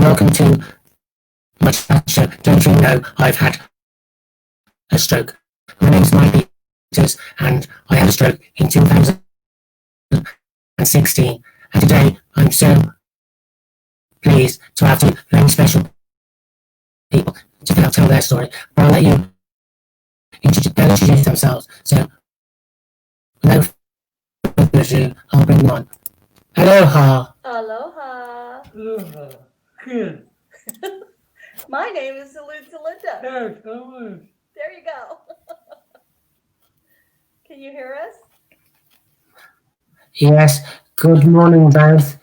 welcome to my show. Don't you know I've had a stroke? My name's Mike Peters, and I had a stroke in 2016. And today I'm so pleased to have two very special people to tell their story. But I'll let you introduce themselves. So, without further ado, I'll bring them on. Aloha. Aloha. Aloha. Good. My name is Salud Linda. Yes, hello. There you go. Can you hear us? Yes, good morning both.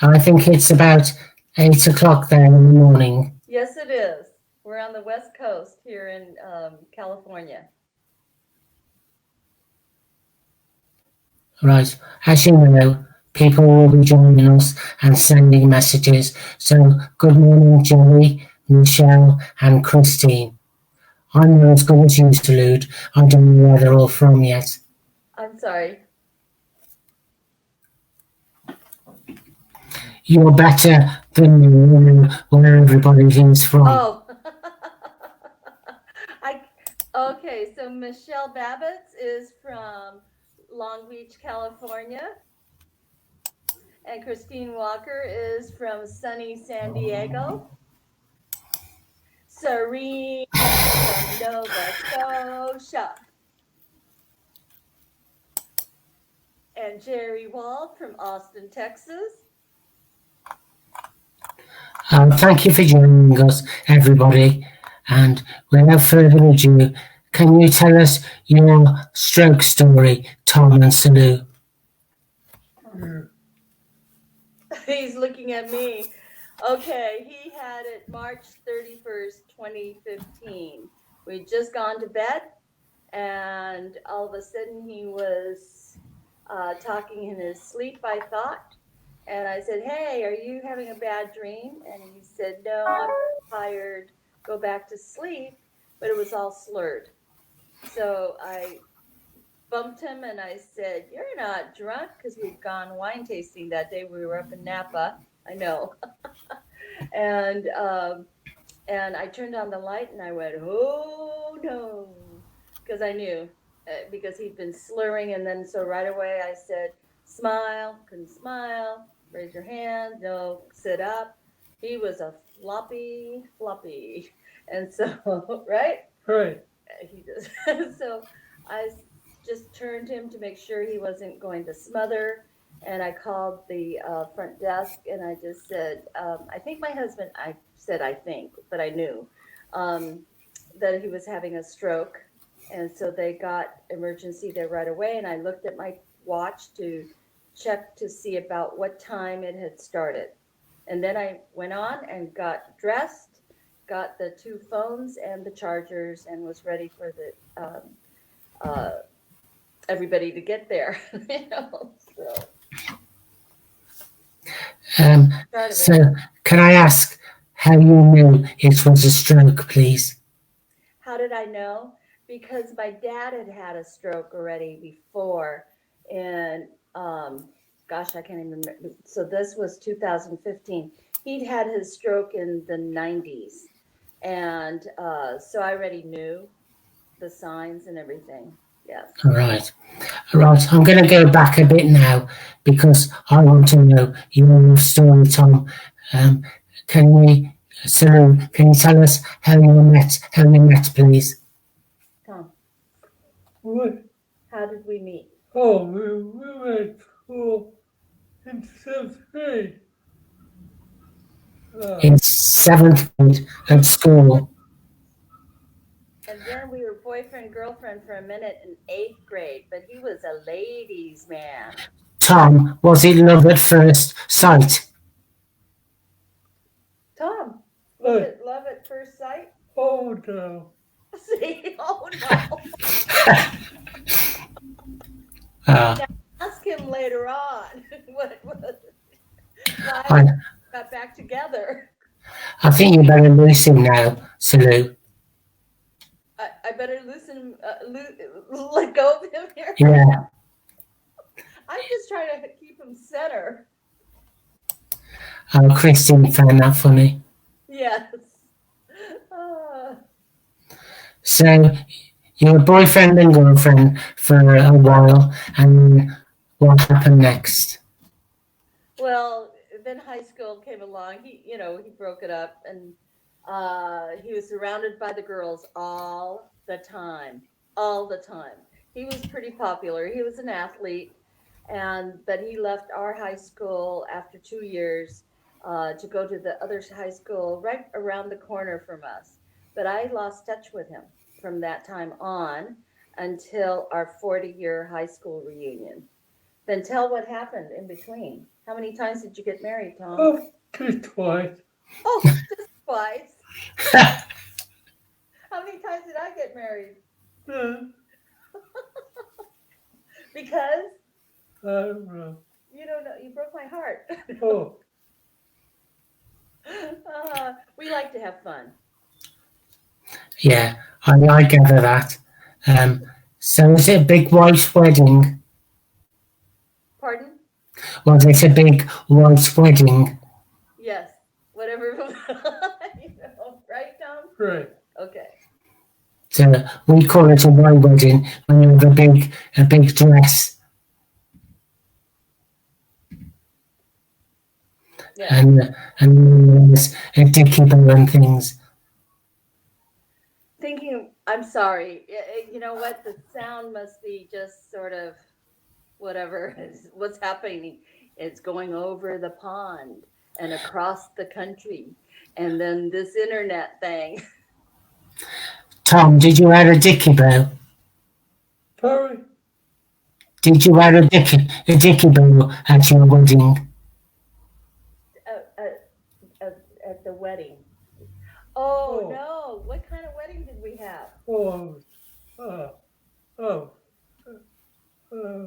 I think it's about 8 o'clock there in the morning. Yes, it is. We're on the West Coast here in California. Right, as you know, people will be joining us and sending messages. So, good morning, Jerry, Michelle, and Christine. I'm not as good as you, Salud. I don't know where they're all from yet. I'm sorry. You're better than you know where everybody is from. Oh. Okay, so Michelle Babbitts is from Long Beach, California. And Christine Walker is from sunny San Diego. Serene from Nova Scotia. And Jerry Wald from Austin, Texas. Thank you for joining us, everybody. And without further ado, can you tell us your stroke story, Tom and Salud? He's looking at me. Okay, he had it March 31st, 2015. We'd just gone to bed, and all of a sudden he was talking in his sleep, I thought. And I said, hey, are you having a bad dream? And he said, no, I'm tired, go back to sleep. But it was all slurred. So I bumped him and I said, you're not drunk, because we'd gone wine tasting that day. We were up in Napa, I know. and I turned on the light and I went, oh no, because I knew, because he'd been slurring. And then so right away I said, smile, couldn't smile, raise your hand, no, sit up. He was a floppy. And so, right? Right. He just, so I just turned him to make sure he wasn't going to smother. And I called the front desk and I just said, I think my husband, I said, I think, but I knew that he was having a stroke. And so they got emergency there right away. And I looked at my watch to check to see about what time it had started. And then I went on and got dressed, got the two phones and the chargers, and was ready for the everybody to get there. You know, so can I ask how you knew it was a stroke, please? How did I know? Because my dad had had a stroke already before, and gosh, I can't even remember. So this was 2015. He'd had his stroke in the 90s. And so I already knew the signs and everything. Yes. All right. I'm going to go back a bit now because I want to know your story, Tom. Can you tell us how you met, please? Tom. What? How did we meet? Oh, we were at school in 7th grade. In 7th grade at school. And then we were boyfriend, girlfriend for a minute in 8th grade, but he was a ladies' man. Tom, was it love at first sight? Tom, was it love at first sight? Oh, no. See? Oh, no. Ask him later on what was why we got back together. I think you better lose him now, Salud. I better loosen, let go of him here. Yeah. I'm just trying to keep him center. Christine found that funny. Yes. Uh, So you were boyfriend and girlfriend for a while, and what happened next? well, then high school came along. He broke it up, and he was surrounded by the girls all the time. He was pretty popular. He was an athlete, but he left our high school after 2 years to go to the other high school right around the corner from us. But I lost touch with him from that time on until our 40-year high school reunion. Then tell what happened in between. How many times did you get married, Tom? Oh, just twice. Oh, just twice. How many times did I get married? Then, Because I don't know. you don't know, you broke my heart. Oh, We like to have fun. Yeah, I gather that. Um, so was it a big white wedding? Pardon? Was it a big white wedding? Yes. Whatever. Right, Tom? right. Okay. So we call it a white wedding when you have a big dress Yeah. and there's a dicky bow and things. I'm sorry. You know what? The sound must be just sort of whatever is what's happening. It's going over the pond and across the country. And then this internet thing. Tom, did you wear a dicky bow? Sorry. Did you wear a dicky bow at your wedding? At the wedding. Oh, Oh. no. What kind of wedding did we have? Oh, uh, oh, uh,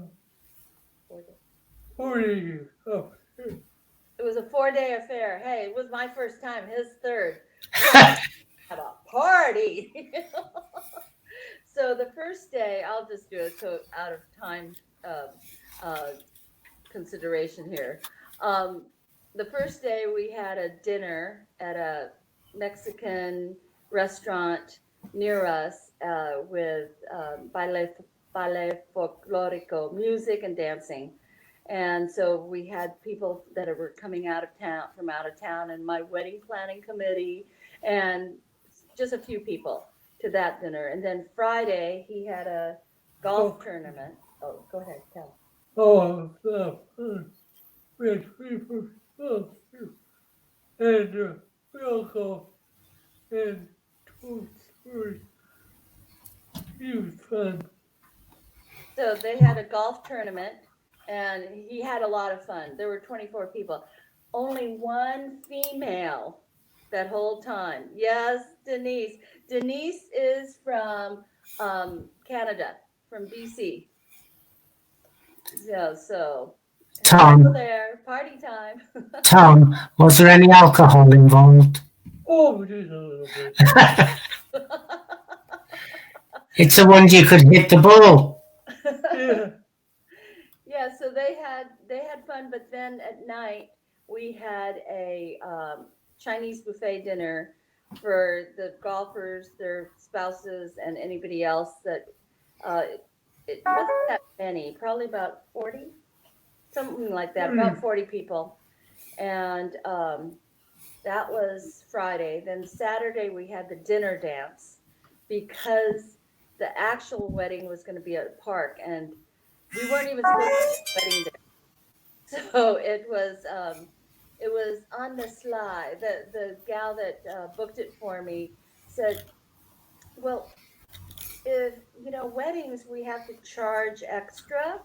40 years. Oh, It was a 4-day affair. Hey, it was my first time, his third. Had a party. So the first day, I'll just do it so out of time uh, consideration here. The first day we had a dinner at a Mexican restaurant near us with ballet folklorico, music and dancing. And so we had people that were coming from out of town, and my wedding planning committee, and just a few people to that dinner. And then Friday, he had a golf tournament. Oh, go ahead, tell. oh, we had 3 oh, and we also had 2 stories. Huge fun. So they had a golf tournament, and he had a lot of fun. There were 24 people. Only one female that whole time. Yes, Denise. Denise is from Canada, from BC. So hello Tom, there, party time. Tom, was there any alcohol involved? Oh, just a little bit. It's a wonder you could hit the ball. Yeah. Yeah, so they had fun, but then at night we had a Chinese buffet dinner for the golfers, their spouses, and anybody else that uh, it wasn't that many, probably about 40, something like that, about 40 people. And that was Friday. Then Saturday we had the dinner dance because the actual wedding was going to be at a park, and we weren't even supposed to have a wedding there. So it was on the sly. The gal that booked it for me said, "Well, if weddings, we have to charge extra."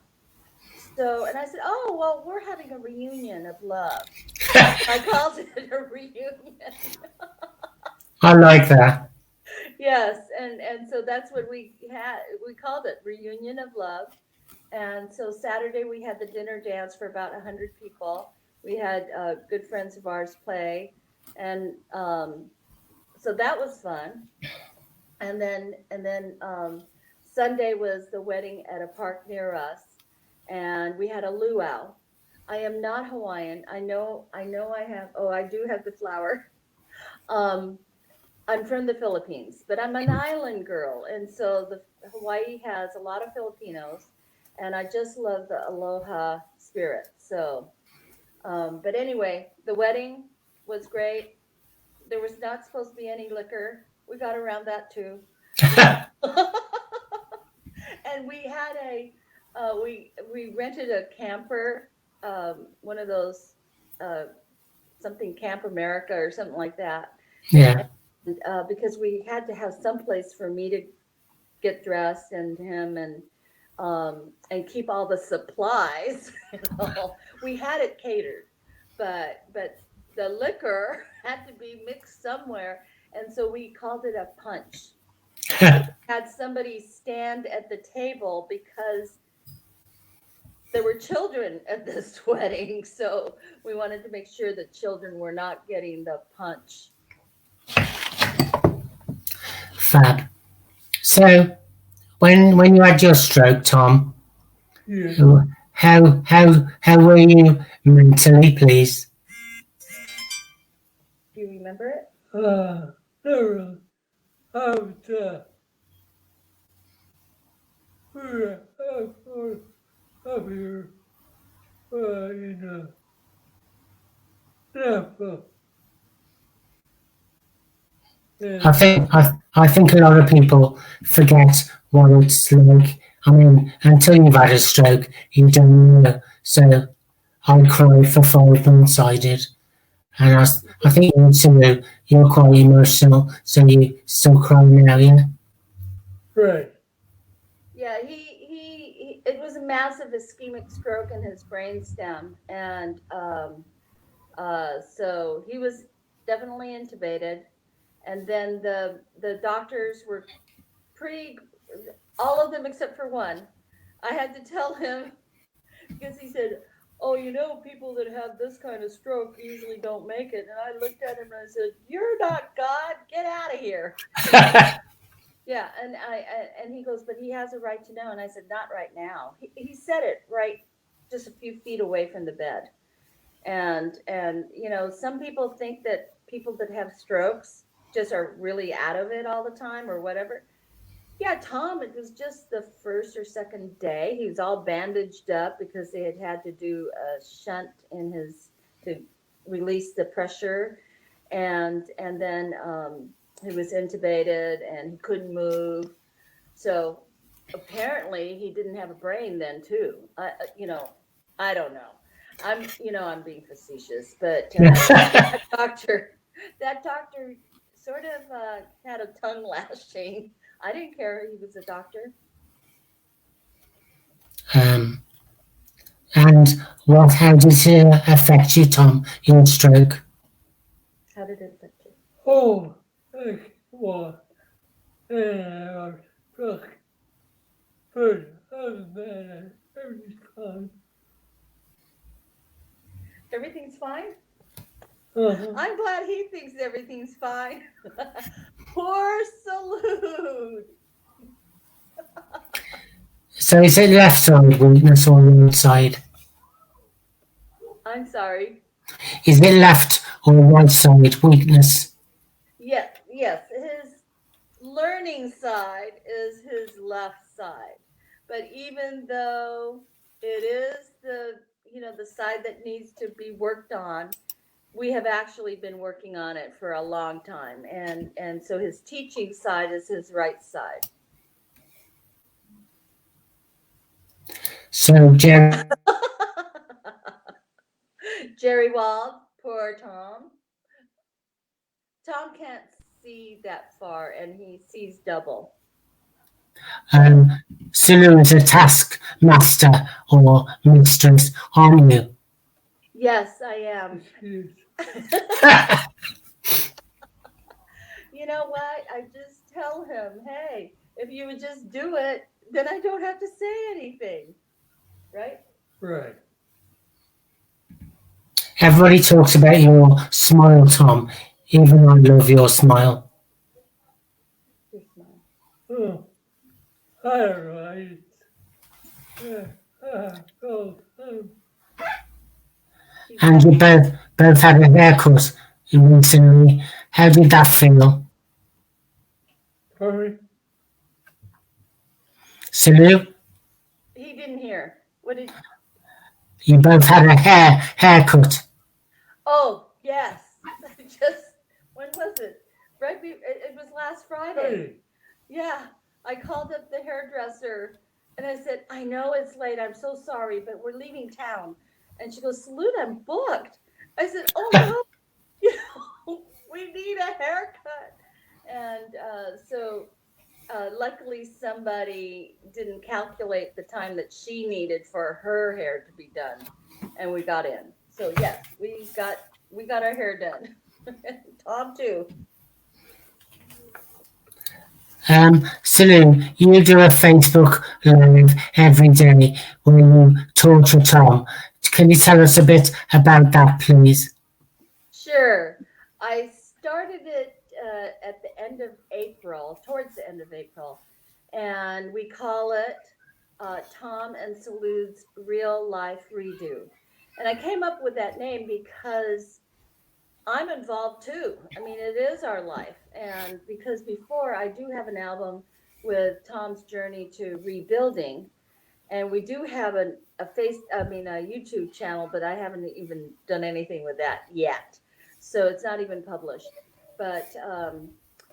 So, and I said, "Oh, well, we're having a reunion of love." I called it a reunion. I like that. Yes, and so that's what we had. We called it reunion of love. And so Saturday we had the dinner dance for about 100 people. We had good friends of ours play, and so that was fun. And then Sunday was the wedding at a park near us, and we had a luau. I am not Hawaiian. I know. I have. Oh, I do have the flower. I'm from the Philippines, but I'm an island girl, and so the Hawaii has a lot of Filipinos, and I just love the aloha spirit. So, but anyway, the wedding was great. There was not supposed to be any liquor. We got around that too. And we had we rented a camper, one of those uh, something Camp America or something like that. Yeah. And, because we had to have some place for me to get dressed and him and keep all the supplies. We had it catered, but the liquor had to be mixed somewhere, and so we called it a punch. Had somebody stand at the table because there were children at this wedding, so we wanted to make sure that children were not getting the punch. Fab. So, when you had your stroke, Tom, Yeah. how were you mentally, please? Do you remember it? Never. I was, we're up here, in, Napa. I think I think a lot of people forget what it's like. I mean, until you've had a stroke, you don't know. So I cried for 5 months. I did, and I think you too. You're quite emotional, so you still cry now, yeah. Right. Yeah, it was a massive ischemic stroke in his brainstem, and so he was definitely intubated, and then the doctors were pretty, all of them except for one. I had to tell him because he said, "Oh, people that have this kind of stroke usually don't make it." And I looked at him and I said, "You're not God. Get out of here." Yeah, and he goes, "But he has a right to know." And I said, "Not right now." He said it right, just a few feet away from the bed. And some people think that people that have strokes just are really out of it all the time or whatever. Yeah, Tom, it was just the first or second day. He was all bandaged up because they had to do a shunt in his to release the pressure, and then he was intubated and he couldn't move. So apparently he didn't have a brain then too. I don't know. I'm being facetious, but doctor, that doctor sort of had a tongue lashing. I didn't care he was a doctor. um, and how did it affect you, Tom? Your stroke? How did it affect you? Oh, like what? And I was stuck. But other than that, everything's fine. Everything's fine? Uh-huh. I'm glad he thinks everything's fine. Poor Salud. So is it left side weakness or right side? I'm sorry. Is it left or right side weakness? Yes, his learning side is his left side. But even though it is the side that needs to be worked on, we have actually been working on it for a long time. And so his teaching side is his right side. So Jerry, Jerry Wald, poor Tom. Tom can't see that far and he sees double. Sulu is a taskmaster or mistress, aren't you? Yes, I am. Yes. You know what? I just tell him, hey, if you would just do it, then I don't have to say anything. Right? Right. Everybody talks about your smile, Tom. Even I love your smile. Your smile. Oh, I don't know. And you both had a haircut recently. How did that feel? Sorry. Salute? He didn't hear. What did? You both had a haircut. Oh, yes. Just when was it? Right. It was last Friday. Hey. Yeah. I called up the hairdresser and I said, I know it's late. I'm so sorry, but we're leaving town. And she goes, Salute, I'm booked. I said, oh no, you know, we need a haircut. And luckily somebody didn't calculate the time that she needed for her hair to be done, and we got in. So yes, we got our hair done. Tom too. Salute, you do a Facebook Live every day where you torture Tom. Can you tell us a bit about that, please? Sure. I started it at the end of April, towards the end of April, and we call it Tom and Salude's Real Life Redo. And I came up with that name because I'm involved too. I mean, it is our life. And because before I do have an album with Tom's Journey to Rebuilding, and we do have a YouTube channel, but I haven't even done anything with that yet. So it's not even published. But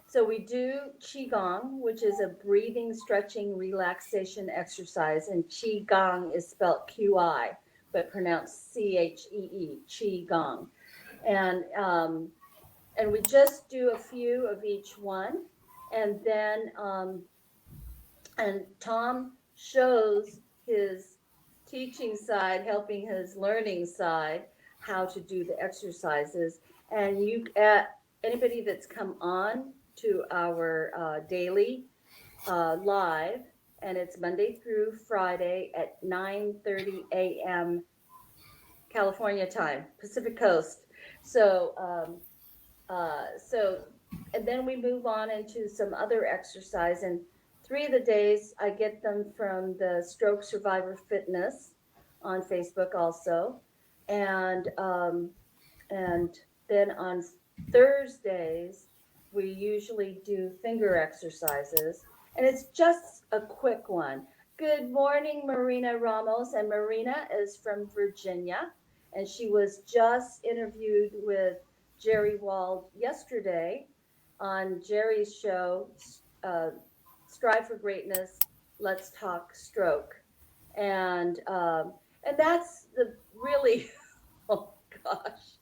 so we do Qigong, which is a breathing, stretching, relaxation exercise. And Qigong is spelled Qi, but pronounced Chee, Qigong. And we just do a few of each one, and then and Tom shows his teaching side, helping his learning side, how to do the exercises. And anybody that's come on to our daily live, and it's Monday through Friday at 9:30 a.m. California time, Pacific Coast. So so, and then we move on into some other exercise. And 3 of the days I get them from the Stroke Survivor Fitness on Facebook also. And and then on Thursdays we usually do finger exercises, and it's just a quick one. Good morning, Marina Ramos, and Marina is from Virginia, and she was just interviewed with Jerry Wald yesterday on Jerry's show, uh, Strive for Greatness, Let's Talk Stroke. And that's the really, oh gosh,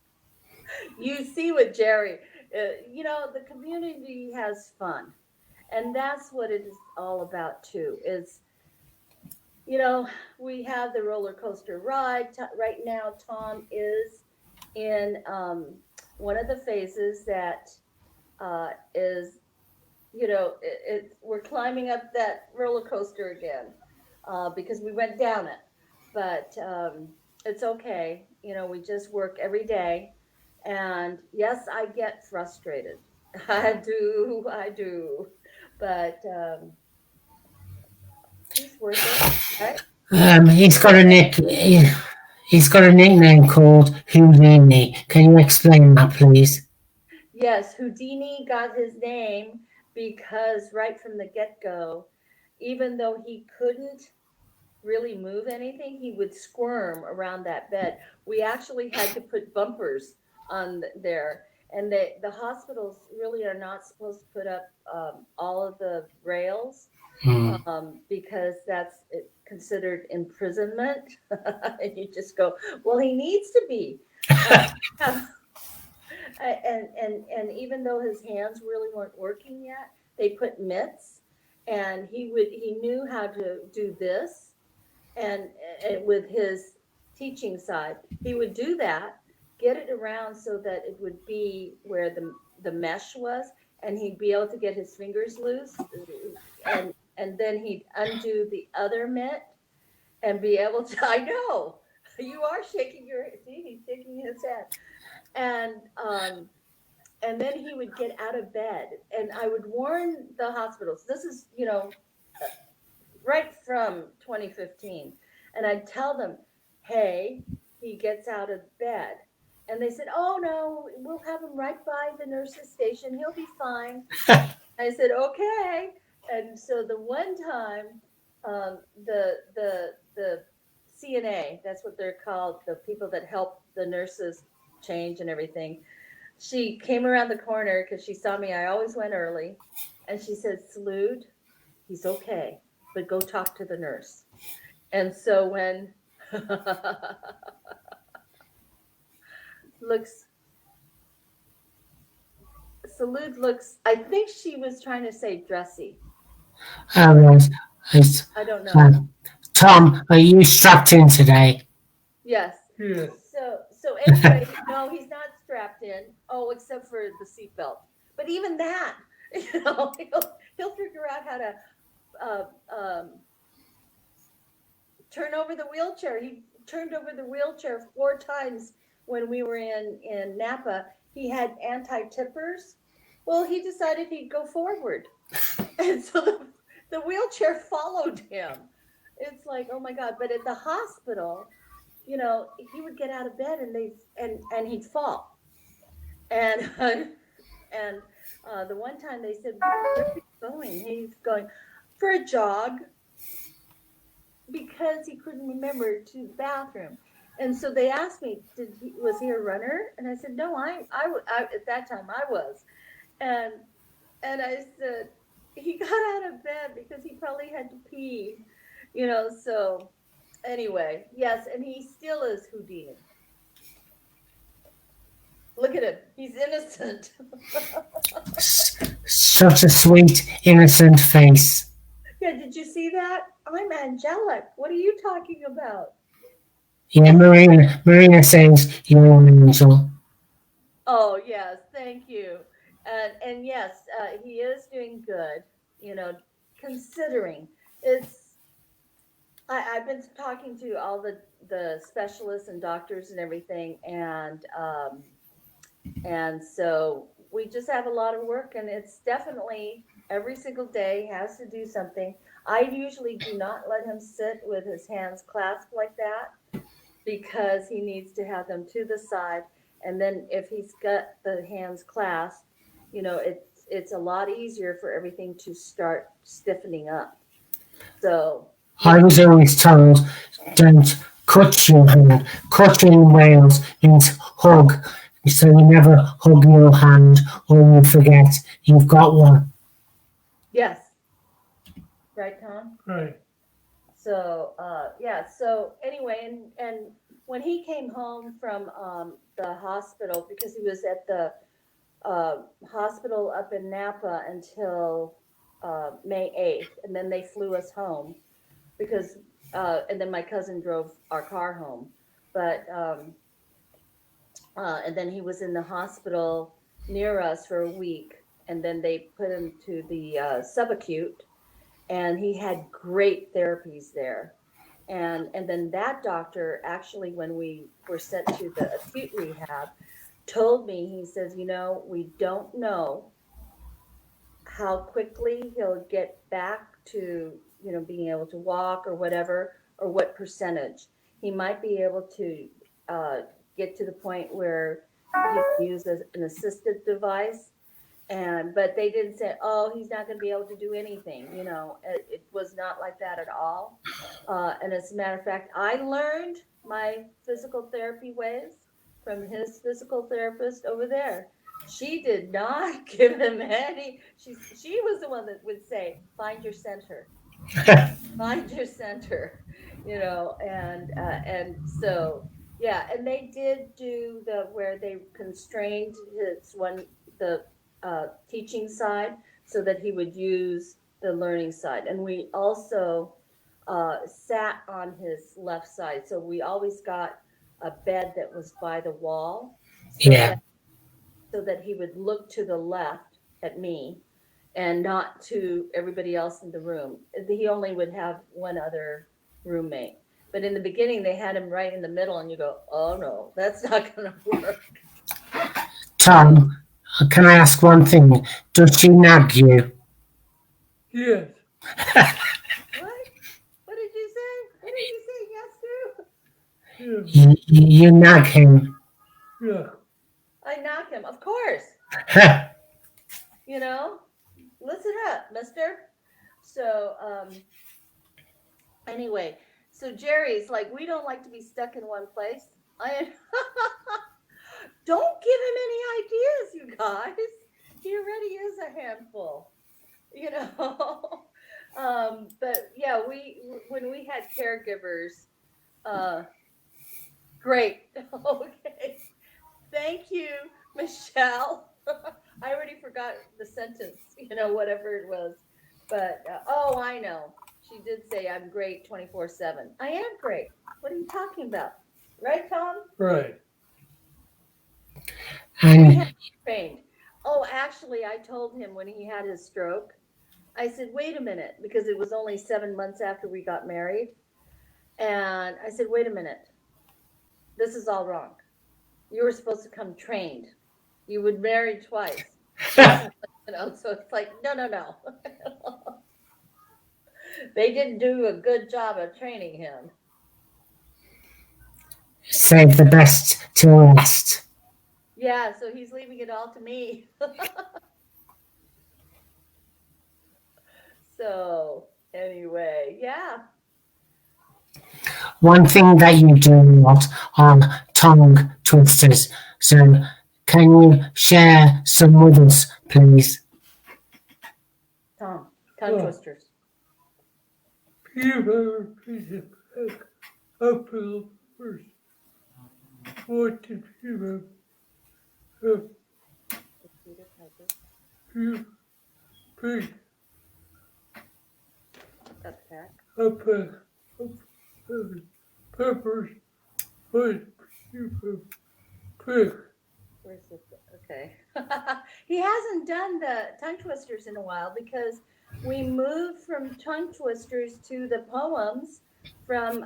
you see with Jerry, the community has fun. And that's what it is all about too, is, you know, we have the roller coaster ride. Right now, Tom is in one of the phases that is, we're climbing up that roller coaster again because we went down it. But it's okay. You know, we just work every day. And yes, I get frustrated. I do. But he's worth it, right? He's got a he's got a nickname called Houdini. Can you explain that, please? Yes, Houdini got his name because right from the get-go, even though he couldn't really move anything, he would squirm around that bed. We actually had to put bumpers on there, and the hospitals really are not supposed to put up all of the rails Hmm. because that's considered imprisonment. And you just go, well, he needs to be. Uh, and even though his hands really weren't working yet, they put mitts, and he knew how to do this, and, and with his teaching side, he would do that, get it around so that it would be where the mesh was, and he'd be able to get his fingers loose, and then he'd undo the other mitt and be able to. I know you are shaking your. See, he's shaking his head, and then he would get out of bed, and I would warn the hospitals. This is, right from 2015, and I'd tell them, hey, he gets out of bed, And they said, "Oh no, we'll have him right by the nurse's station. He'll be fine." I said, "Okay." And so the one time, the CNA, that's what they're called, the people that help the nurses change and everything. She came around the corner because she saw me. I always went early, and she said, "Salute, he's okay, but go talk to the nurse." And so when looks Salute looks, I think she was trying to say dressy. All right. It's, I don't know. Tom, are you strapped in today? Yes. Yes. So anyway, no, he's not strapped in. Oh, except for the seatbelt. But even that, he'll figure out how to turn over the wheelchair. He turned over the wheelchair 4 times when we were in Napa. He had anti-tippers. Well, he decided he'd go forward, and so the wheelchair followed him. It's like, oh my God! But at the hospital, he would get out of bed and he'd fall. And and the one time they said, "Where's he going?" He's going for a jog because he couldn't remember to the bathroom. And so they asked me, was he a runner? And I said, no, I at that time I was. And I said, he got out of bed because he probably had to pee, so anyway, yes, and he still is Houdini. Look at him. He's innocent. Such a sweet, innocent face. Yeah, did you see that? I'm angelic. What are you talking about? Yeah, Marina says you're an angel. Oh, yes, thank you. And yes, he is doing good, considering it's I've been talking to all the specialists and doctors and everything, and so we just have a lot of work, and it's definitely every single day has to do something. I usually do not let him sit with his hands clasped like that because he needs to have them to the side. And then if he's got the hands clasped, it's a lot easier for everything to start stiffening up. So I was always told, don't cut your hand. Cut in Wales means hug. So you never hug your hand or you forget you've got one. yes, right, Tom? Right. So yeah. So anyway, and when he came home from the hospital, because he was at the hospital up in Napa until May 8th, and then they flew us home because and then my cousin drove our car home, but and then he was in the hospital near us for a week, and then they put him to the subacute, and he had great therapies there. And then that doctor, actually, when we were sent to the acute rehab, told me, he says, we don't know how quickly he'll get back to, being able to walk or whatever, or what percentage. He might be able to get to the point where he can use an assisted device. But they didn't say, oh, he's not going to be able to do anything. It was not like that at all. And as a matter of fact, I learned my physical therapy ways from his physical therapist over there. She did not give him any. She was the one that would say, find your center, find your center, and so yeah, and they did do where they constrained the teaching side so that he would use the learning side, and we also sat on his left side, so we always got a bed that was by the wall, Yeah. so that he would look to the left at me and not to everybody else in the room. He only would have one other roommate. But in the beginning, they had him right in the middle, and you go, oh no, that's not going to work. Tom, can I ask one thing? Does she nag you? Yes. What? What did you say? What did you say yes to? Yes. You nag him. Yeah. I knock him, of course. You know, listen up, mister. So, anyway, so Jerry's like, we don't like to be stuck in one place. I don't give him any ideas, you guys. He already is a handful, you know. But yeah, when we had caregivers, uh, great. Okay, thank you, Michelle. I already forgot the sentence, whatever it was. But oh, I know. She did say I'm great 24/7. I am great. What are you talking about? Right, Tom? Right. We have And trained. Oh, actually, I told him when he had his stroke, I said, wait a minute, because it was only 7 months after we got married. And I said, wait a minute, this is all wrong. You were supposed to come trained. You would marry twice. This is, so it's like, no. They didn't do a good job of training him. save the best till last. Yeah, so he's leaving it all to me. So anyway, yeah. One thing that you do a lot are tongue twisters. So, can you share some with us, please? Tom, tongue Oh. twisters. People piece of cake up the first. What did people have Peter Piper. you piece Up pack. up the peppers? What people pick? Where's the okay? He hasn't done the tongue twisters in a while because we moved from tongue twisters to the poems from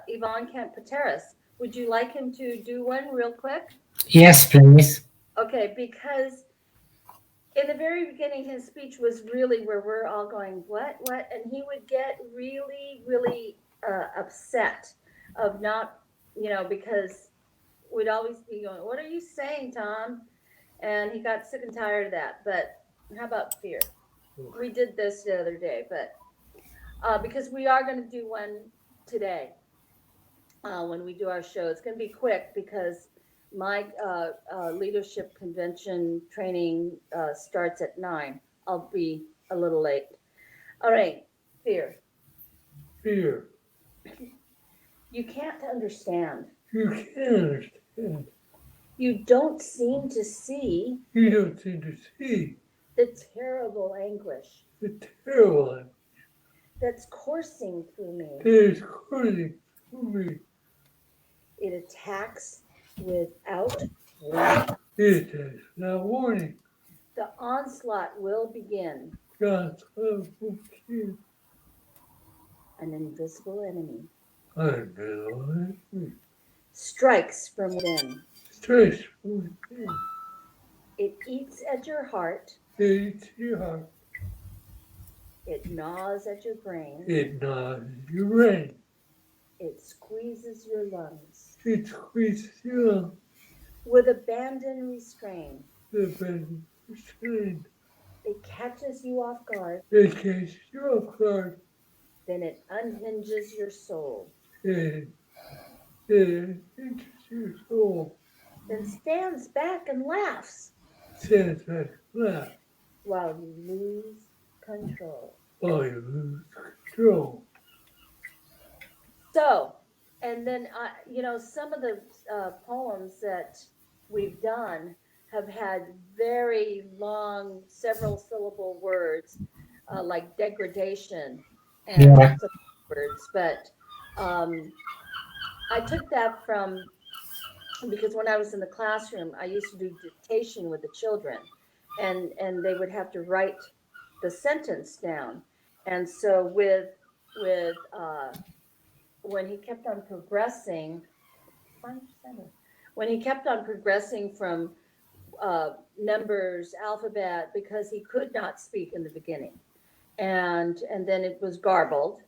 Yvonne Kent Pateras. Would you like him to do one real quick? Yes, please. Okay, because in the very beginning, his speech was really where we're all going, what, and he would get really upset of not, because we'd always be going, what are you saying, Tom? And he got sick and tired of that. But how about fear? We did this the other day, but because we are going to do one today when we do our show. It's going to be quick because my leadership convention training starts at 9. I'll be a little late. All right, fear. Fear. You can't understand. You can't understand. You don't seem to see You don't seem to see the terrible anguish the terrible that's coursing through me. that is coursing through me. It attacks without warning. It is not warning. The onslaught will begin. God's love will keep. An invisible enemy I know it. strikes from within. Stress from within. It eats at your heart. It eats your heart. It gnaws at your brain. It gnaws your brain. It squeezes your lungs. It squeezes you out. With abandon restraint, The bed restrained. it catches you off guard. It catches you off guard. Then it unhinges your soul. It enters your soul. Then stands back and laughs Stands back and laughs while you lose control. while you lose control. So, and then, some of the poems that we've done have had very long, several syllable words, like degradation and Yeah. some words. But I took that from, because when I was in the classroom, I used to do dictation with the children, and they would have to write the sentence down. And so when he kept on progressing, from numbers, alphabet, because he could not speak in the beginning, and then it was garbled,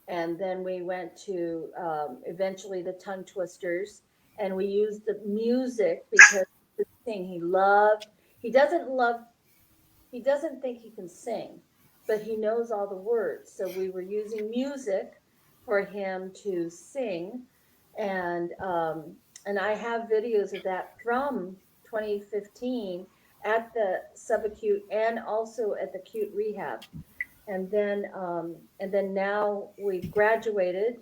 and then we went to eventually the tongue twisters, and we used the music because the thing he doesn't love, he doesn't think he can sing, but he knows all the words. So we were using music for him to sing, and um, and I have videos of that from 2015 at the subacute and also at the acute rehab. And then now we've graduated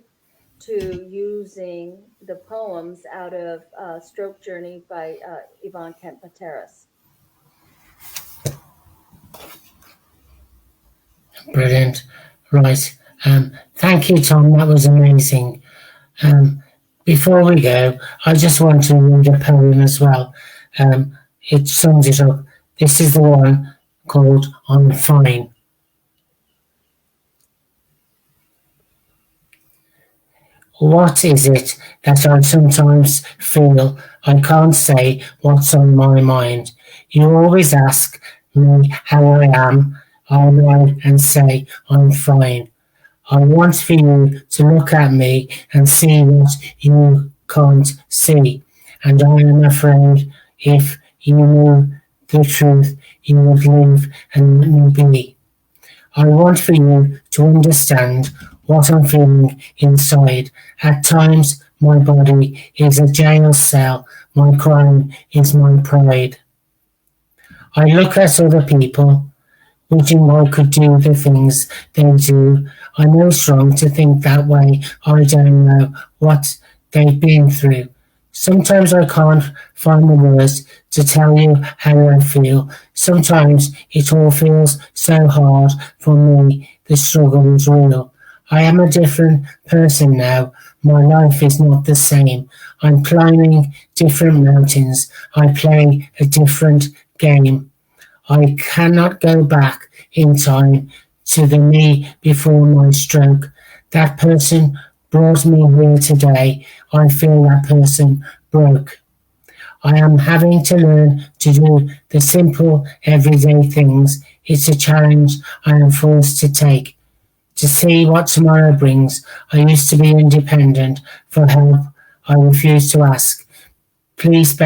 to using the poems out of Stroke Journey by Yvonne Kemp Materas. Brilliant. Right. Thank you, Tom. That was amazing. Before we go, I just want to read a poem as well. It sums it up. This is the one called I'm Fine. What is it that I sometimes feel I can't say what's on my mind? You always ask me how I am. I lie and say I'm fine. I want for you to look at me and see what you can't see. And I am afraid if you knew the truth, you would leave and let me be. I want for you to understand what I'm feeling inside. At times, my body is a jail cell. My crime is my pride. I look at other people wishing I could do the things they do. I know it's wrong to think that way. I don't know what they've been through. Sometimes I can't find the words to tell you how I feel. Sometimes it all feels so hard for me. The struggle is real. I am a different person now. My life is not the same. I'm climbing different mountains. I play a different game. I cannot go back in time to the me before my stroke. That person brought me here today. I feel that person broke. I am having to learn to do the simple everyday things. It's a challenge I am forced to take. To see what tomorrow brings, I used to be independent. For help, I refuse to ask. Please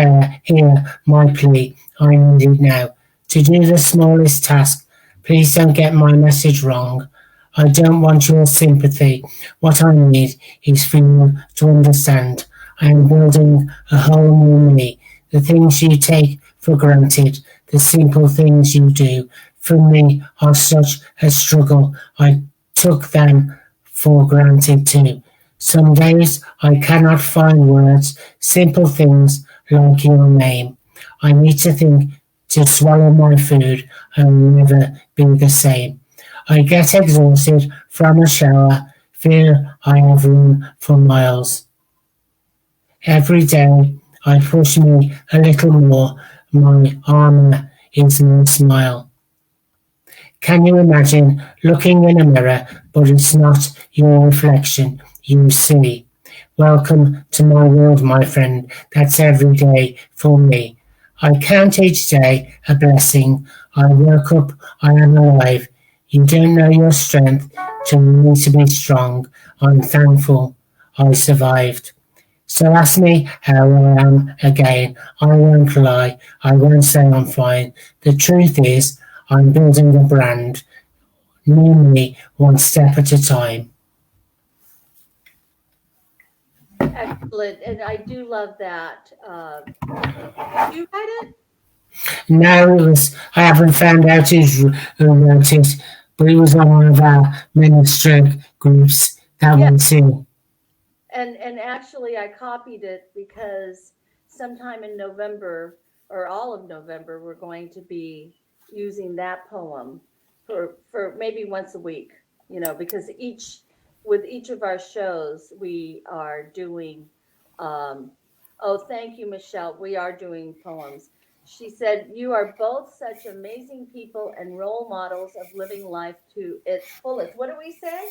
hear my plea. I need it now. To do the smallest task, please don't get my message wrong. I don't want your sympathy. What I need is for you to understand. I am building a whole new me. The things you take for granted, the simple things you do, for me are such a struggle. I took them for granted too. Some days I cannot find words, simple things like your name. I need to think to swallow my food and never be the same. I get exhausted from a shower, feel I have run for miles. Every day I push me a little more, my armor is my smile. Can you imagine looking in a mirror, but it's not your reflection you see? Welcome to my world, my friend. That's every day for me. I count each day a blessing. I woke up, I am alive. You don't know your strength till you need to be strong. I'm thankful I survived. So ask me how I am again. I won't lie. I won't say I'm fine. The truth is, I'm building a brand. Know me one step at a time. Excellent, and I do love that. Did you write it? No, it was. I haven't found out who wrote it, but it was on one of our many stroke groups that Yeah, went in. and actually I copied it because sometime in November or all of November we're going to be using that poem for maybe once a week, you know, because each with each of our shows we are doing um oh, thank you, Michelle. We are doing poems. She said, "You are both such amazing people and role models of living life to its fullest." What do we say?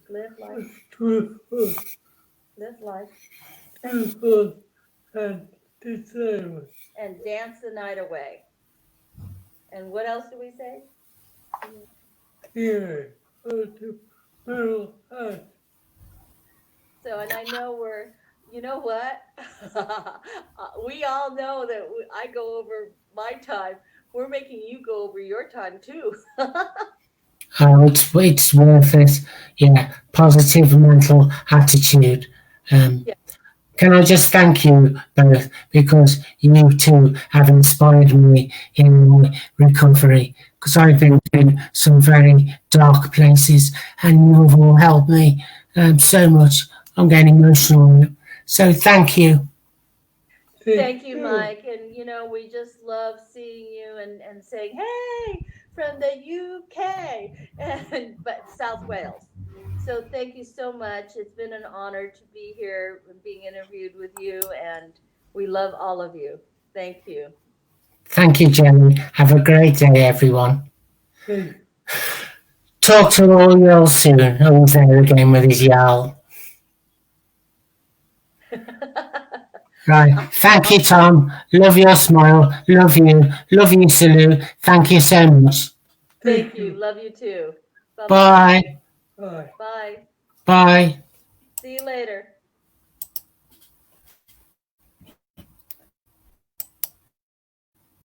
Live life, truthful, live life. truthful, and disabled. And dance the night away. And what else do we say? Here, to mental health. So, and I know You know what? We all know that I go over my time. We're making you go over your time too. It's worth it. Yeah, positive mental attitude. Um, Yeah. can I just thank you both because you two have inspired me in my recovery because I've been in some very dark places and you've all helped me so much. I'm getting emotional. So thank you. Thank you, Mike. And we just love seeing you and saying, "Hey, from the UK and but South Wales." So thank you so much. It's been an honor to be here and being interviewed with you, and we love all of you. Thank you. Thank you, Jenny. Have a great day, everyone. Hey, Talk to all y'all soon. Oh, he's there again with his yowl. Right. Thank you, Tom. Love your smile. Love you. Love you, Salute. Thank you so much. Thank you. Love you too. Bye-bye. Bye. bye. Bye. Bye. See you later.